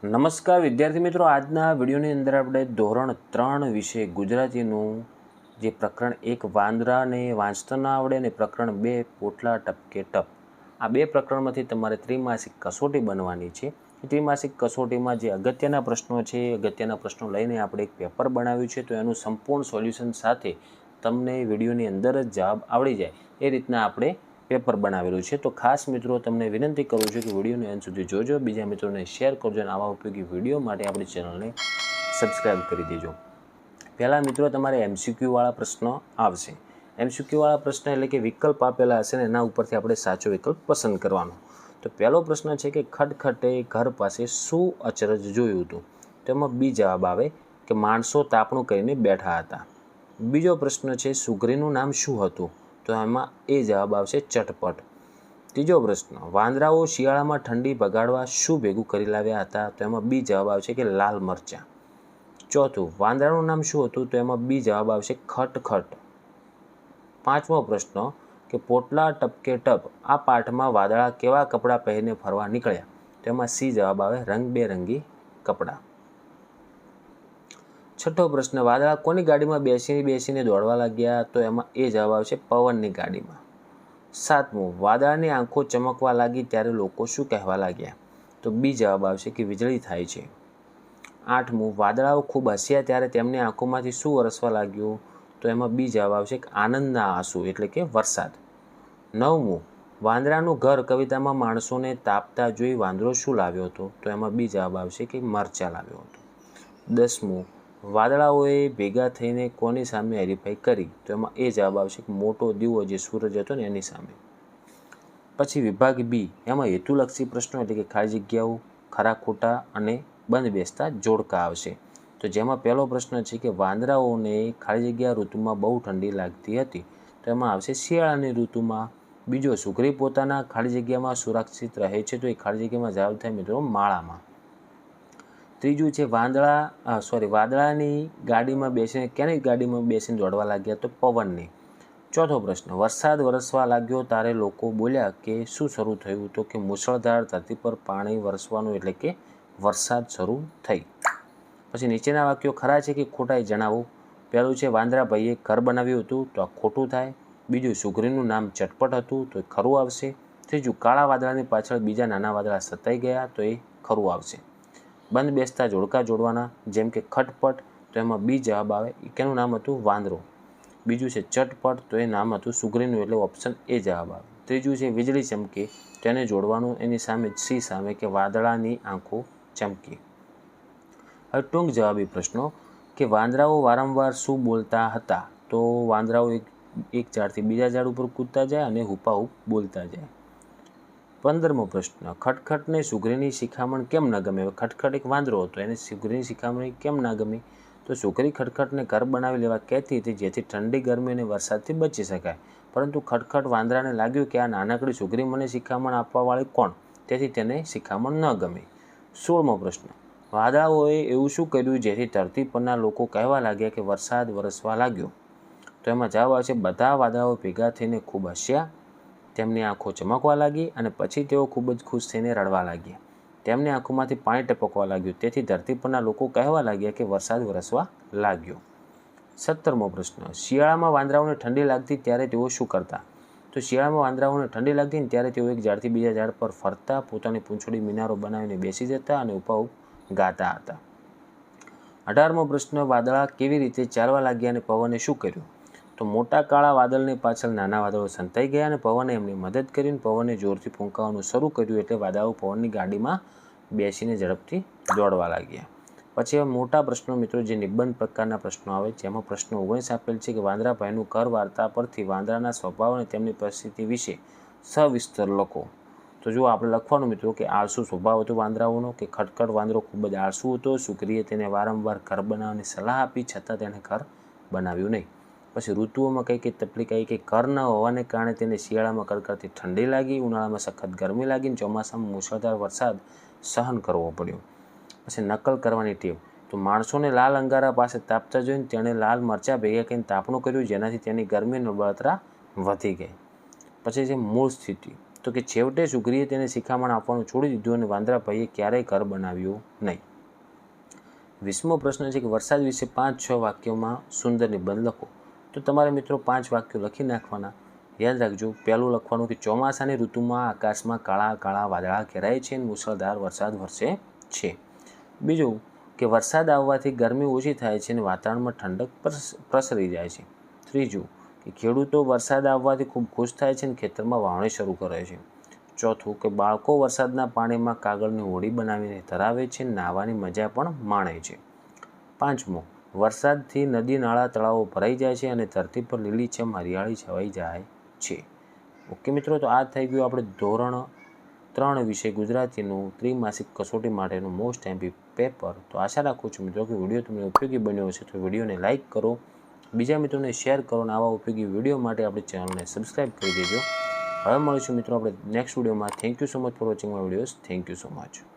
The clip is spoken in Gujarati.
નમસ્કાર વિદ્યાર્થી મિત્રો, આજના વિડીયોની અંદર આપણે ધોરણ 3 વિશે ગુજરાતીનું જે પ્રકરણ 1 વાંદરાને વાંચતા ન આવડે અને પ્રકરણ 2 પોટલા ટપકે ટપ, આ બે પ્રકરણમાંથી તમારે ત્રિમાસિક કસોટી બનવાની છે. ત્રિમાસિક કસોટીમાં જે અગત્યના પ્રશ્નો છે, અગત્યના પ્રશ્નો લઈને આપણે એક પેપર બનાવ્યું છે, તો એનું સંપૂર્ણ સોલ્યુશન સાથે તમને વિડીયોની અંદર જ જવાબ આવડી જાય એ રીતના આપણે પેપર બનાવેલું છે. તો ખાસ મિત્રો તમને વિનંતી કરું છું કે વિડીયોને અંત સુધી જોજો, બીજા મિત્રોને શેર કરજો અને આવા ઉપયોગી વિડીયો માટે આપણી ચેનલને સબસ્ક્રાઈબ કરી દેજો. પહેલાં મિત્રો તમારે MCQ વાળા પ્રશ્નો આવશે. MCQ વાળા પ્રશ્ન એટલે કે વિકલ્પ આપેલા હશે ને એના ઉપરથી આપણે સાચો વિકલ્પ પસંદ કરવાનો. તો પહેલો પ્રશ્ન છે કે ખટખટે ઘર પાસે શું અચરજ જોયું હતું? તેમાં બી જવાબ આવે કે માણસો તાપણું કરીને બેઠા હતા. બીજો પ્રશ્ન છે સુગ્રીનું નામ શું હતું? તો એમાં એ જવાબ આવશે ચટપટ. ત્રીજો પ્રશ્ન વાંદરાઓ શિયાળામાં ઠંડી ભગાડવા શું ભેગું કરી લાવ્યા હતા? તો એમાં બી જવાબ આવશે કે લાલ મરચાં. ચોથું વાંદરાનું નામ શું હતું? તો એમાં બી જવાબ આવશે ખટખટ. પાંચમો પ્રશ્ન કે પોટલા ટપકે ટપ, આ પાઠમાં વાદળા કેવા કપડાં પહેરીને ફરવા નીકળ્યા? તો એમાં સી જવાબ આવે રંગબેરંગી કપડાં. છઠ્ઠો પ્રશ્ન વાદળા કોની ગાડીમાં બેસીને દોડવા લાગ્યા? તો એમાં એ જવાબ આવશે પવનની ગાડીમાં. સાતમું વાદળાની આંખો ચમકવા લાગી ત્યારે લોકો શું કહેવા લાગ્યા? તો બી જવાબ આવશે કે વીજળી થાય છે. આઠમું વાદળાઓ ખૂબ હસ્યા ત્યારે તેમની આંખોમાંથી શું વરસવા લાગ્યું? તો એમાં બી જવાબ આવશે કે આનંદના આંસુ એટલે કે વરસાદ. નવમું વાંદરાનું ઘર કવિતામાં માણસોને તાપતા જોઈ વાંદરો શું લાવ્યો હતો? તો એમાં બી જવાબ આવશે કે મરચાં લાવ્યો હતો. 10મું વાદળાઓએ ભેગા થઈને કોની સામે હરીફાઈ કરી? તો એમાં એ જવાબ આવશે કે મોટો દીવો જે સૂરજ હતો ને એની સામે. પછી વિભાગ બી, એમાં હેતુલક્ષી પ્રશ્નો એટલે કે ખાલી જગ્યાઓ, ખરા ખોટા અને બંધ બેસતા જોડકા આવશે. તો જેમાં પહેલો પ્રશ્ન છે કે વાંદરાઓને ખાલી જગ્યા ઋતુમાં બહુ ઠંડી લાગતી હતી, તો એમાં આવશે શિયાળાની ઋતુમાં. બીજો સુગ્રી પોતાના ખાલી જગ્યામાં સુરક્ષિત રહે છે, તો એ ખાલી જગ્યામાં જવાબ થાય મિત્રો માળામાં. ત્રીજું છે વાદળાની ગાડીમાં બેસીને કેની ગાડીમાં બેસીને દોડવા લાગ્યા? તો પવનની. ચોથો પ્રશ્ન વરસાદ વરસવા લાગ્યો ત્યારે લોકો બોલ્યા કે શું શરૂ થયું? તો કે મુશળધાર ધરતી પર પાણી વરસવાનું એટલે કે વરસાદ શરૂ થઈ. પછી નીચેના વાક્યો ખરા છે કે ખોટા એ જણાવો. પહેલું છે વાંદરાભાઈએ ઘર બનાવ્યું હતું, તો આ ખોટું થાય. બીજું સુગ્રીનું નામ ચટપટ હતું, તો એ ખરું આવશે. ત્રીજું કાળા વાદળાની પાછળ બીજા નાના વાદળા સતાઈ ગયા, તો એ ખરું આવશે. બંધ બેસતા જોડકા જોડવાના જેમ કે ખટપટ, તો એમાં બી જવાબ આવે. કેનું નામ હતું? વાંદરો. બીજું છે ચટપટ, તો એ નામ હતું સુગ્રીનું એટલે ઓપ્શન એ જવાબ આવે. ત્રીજું છે વીજળી ચમકે, તેને જોડવાનું એની સામે સી સામે કે વાદળાની આંખો ચમકી. હવે ટૂંક જવાબી પ્રશ્નો કે વાંદરાઓ વારંવાર શું બોલતા હતા? તો વાંદરાઓ એક ઝાડથી બીજા ઝાડ ઉપર કૂદતા જાય અને હુપાહુપ બોલતા જાય. 15મો પ્રશ્ન ખટખટને સુગ્રીની શિખામણ કેમ ન ગમે? ખટખટ એક વાંદરો હતો, એને સુગ્રીની શિખામણ કેમ ના ગમી? તો સુગ્રી ખટખટને ઘર બનાવી લેવા કહેતી હતી જેથી ઠંડી ગરમી અને વરસાદથી બચી શકાય, પરંતુ ખટખટ વાંદરાને લાગ્યું કે આ નાનકડી સુગ્રી મને શિખામણ આપવાવાળી કોણ, તેથી તેને શિખામણ ન ગમી. 16મો પ્રશ્ન વાદળાઓએ એવું શું કર્યું જેથી ધરતી પરના લોકો કહેવા લાગ્યા કે વરસાદ વરસવા લાગ્યો? તો એમાં જવાબ આવશે બધા વાદળાઓ ભેગા થઈને ખૂબ હસ્યા, તેમની આંખો ચમકવા લાગી અને પછી તેઓ ખૂબ જ ખુશ થઈને રડવા લાગ્યા. તેમની આંખોમાંથી પાણી ટપકવા લાગ્યું, તેથી ધરતી પરના લોકો કહેવા લાગ્યા કે વરસાદ વરસવા લાગ્યો. 17મો પ્રશ્ન શિયાળામાં વાંદરાઓને ઠંડી લાગતી ત્યારે તેઓ શું કરતા? તો શિયાળામાં વાંદરાઓને ઠંડી લાગતી ને ત્યારે તેઓ એક ઝાડથી બીજા ઝાડ પર ફરતા, પોતાની પૂંછડી મિનારો બનાવીને બેસી જતા અને ઉપાઉપ ગાતા હતા. 18મો પ્રશ્ન વાદળા કેવી રીતે ચાલવા લાગ્યા અને પવને શું કર્યું? તો મોટા કાળા વાદળની પાછળ નાના વાદળો સંતાઈ ગયા અને પવને એમની મદદ કરીને પવને જોરથી ફૂંકાવાનું શરૂ કર્યું, એટલે વાદળો પવનની ગાડીમાં બેસીને ઝડપથી દોડવા લાગ્યા. પછી હવે મોટા પ્રશ્નો મિત્રો જે નિબંધ પ્રકારના પ્રશ્નો આવે, જેમાં પ્રશ્ન 19 આપેલ છે કે વાંદરાભાઈનું ઘર વાર્તા પરથી વાંદરાના સ્વભાવ અને તેમની પરિસ્થિતિ વિશે સવિસ્તર લખો. તો જો આપણે લખવાનું મિત્રો કે આળસુ સ્વભાવ હતો વાંદરાઓનો, કે ખટખટ વાંદરો ખૂબ જ આળસુ હતો, સુગ્રીએ તેને વારંવાર ઘર બનાવવાની સલાહ આપી છતાં તેણે ઘર બનાવ્યું નહીં. પછી ઋતુઓમાં કઈ તકલીફ આવી કે ઘર ન હોવાને કારણે તેને શિયાળામાં કડકડતી ઠંડી લાગી, ઉનાળામાં સખત ગરમી લાગી, ચોમાસામાં મુશળધાર વરસાદ સહન કરવો પડ્યો. પછી નકલ કરવાની ટેવ, તો માણસોને લાલ અંગારા પાસે તાપતા જોઈને તેણે લાલ મરચાં ભેગા કરીને તાપણું કર્યું, જેનાથી તેની ગરમી અને બળતરા વધી ગઈ. પછી છે મૂળ સ્થિતિ, તો કે છેવટે સુગ્રીએ તેને શિખામણ આપવાનું છોડી દીધું અને વાંદરાભાઈએ ક્યારેય ઘર બનાવ્યું નહીં. 20મો પ્રશ્ન છે કે વરસાદ વિશે 5-6 વાક્યોમાં સુંદર નિબંધ લખો. તો તમારે મિત્રો 5 વાક્યો લખી નાખવાના. યાદ રાખજો, પહેલું લખવાનું કે ચોમાસાની ઋતુમાં આકાશમાં કાળા કાળા વાદળા ઘેરાય છે અને મુશળધાર વરસાદ વરસે છે. બીજું કે વરસાદ આવવાથી ગરમી ઓછી થાય છે અને વાતાવરણમાં ઠંડક પ્રસરી જાય છે. ત્રીજું કે ખેડૂતો વરસાદ આવવાથી ખૂબ ખુશ થાય છે અને ખેતરમાં વાવણી શરૂ કરે છે. ચોથું કે બાળકો વરસાદના પાણીમાં કાગળની હોડી બનાવીને તરાવે છે અને નાહવાની મજા પણ માણે છે. પાંચમું, વરસાદથી નદી નાળા તળાવો ભરાઈ જાય છે અને ધરતી પર લીલીછમ હરિયાળી છવાઈ જાય છે. ઓકે મિત્રો, તો આ થઈ ગયું આપણે ધોરણ 3 વિષય ગુજરાતીનું ત્રિમાસિક કસોટી માટેનું મોસ્ટ એમપી પેપર. તો આશા રાખું છું મિત્રો કે વિડીયો તમને ઉપયોગી બન્યો હશે. તો વિડીયોને લાઇક કરો, બીજા મિત્રોને શેર કરો અને આવા ઉપયોગી વિડીયો માટે આપણી ચેનલને સબસ્ક્રાઈબ કરી દેજો. હવે મળીશું મિત્રો આપણે નેક્સ્ટ વિડીયોમાં. Thank you so much for watching my videos. Thank you so much.